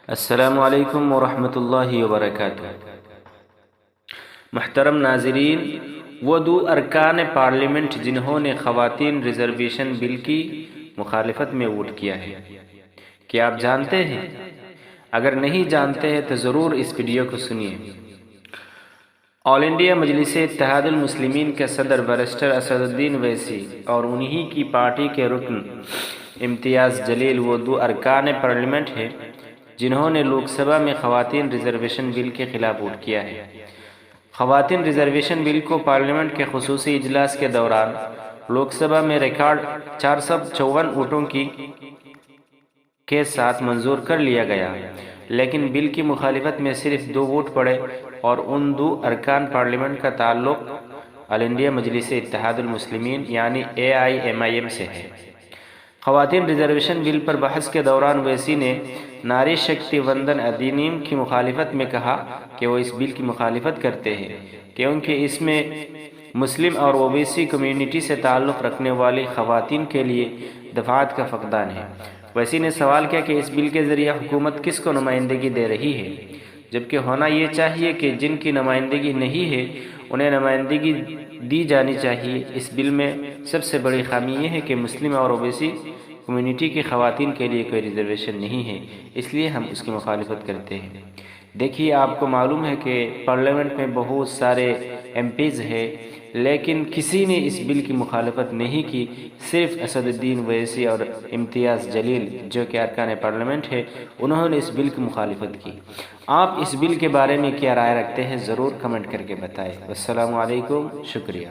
السلام علیکم ورحمۃ اللہ وبرکاتہ۔ محترم ناظرین، وہ دو ارکان پارلیمنٹ جنہوں نے خواتین ریزرویشن بل کی مخالفت میں ووٹ کیا ہے، کیا آپ جانتے ہیں؟ اگر نہیں جانتے ہیں تو ضرور اس ویڈیو کو سنیے۔ آل انڈیا مجلس اتحاد المسلمین کے صدر بیرسٹر اسد الدین اویسی اور انہی کی پارٹی کے رکن امتیاز جلیل وہ دو ارکان پارلیمنٹ ہیں جنہوں نے لوک سبھا میں خواتین ریزرویشن بل کے خلاف ووٹ کیا ہے۔ خواتین ریزرویشن بل کو پارلیمنٹ کے خصوصی اجلاس کے دوران لوک سبھا میں ریکارڈ 454 ووٹوں کے ساتھ منظور کر لیا گیا، لیکن بل کی مخالفت میں صرف 2 ووٹ پڑے اور ان 2 ارکان پارلیمنٹ کا تعلق آل انڈیا مجلس اتحاد المسلمین یعنی AIMIM سے ہے۔ خواتین ریزرویشن بل پر بحث کے دوران اویسی نے ناری شکتی وندن ادھینیم کی مخالفت میں کہا کہ وہ اس بل کی مخالفت کرتے ہیں کیونکہ اس میں مسلم اور اوبیسی کمیونٹی سے تعلق رکھنے والی خواتین کے لیے دفعات کا فقدان ہے۔ اویسی نے سوال کیا کہ اس بل کے ذریعہ حکومت کس کو نمائندگی دے رہی ہے، جبکہ ہونا یہ چاہیے کہ جن کی نمائندگی نہیں ہے انہیں نمائندگی دی جانی چاہیے۔ اس بل میں سب سے بڑی خامی یہ ہے کہ مسلم اور اوبیسی کمیونٹی کی خواتین کے لیے کوئی ریزرویشن نہیں ہے، اس لیے ہم اس کی مخالفت کرتے ہیں۔ دیکھیے، آپ کو معلوم ہے کہ پارلیمنٹ میں بہت سارے MPs ہیں، لیکن کسی نے اس بل کی مخالفت نہیں کی، صرف اسد الدین اویسی اور امتیاز جلیل جو کہ ارکان پارلیمنٹ ہے انہوں نے اس بل کی مخالفت کی۔ آپ اس بل کے بارے میں کیا رائے رکھتے ہیں ضرور کمنٹ کر کے بتائیں۔ السلام علیکم، شکریہ۔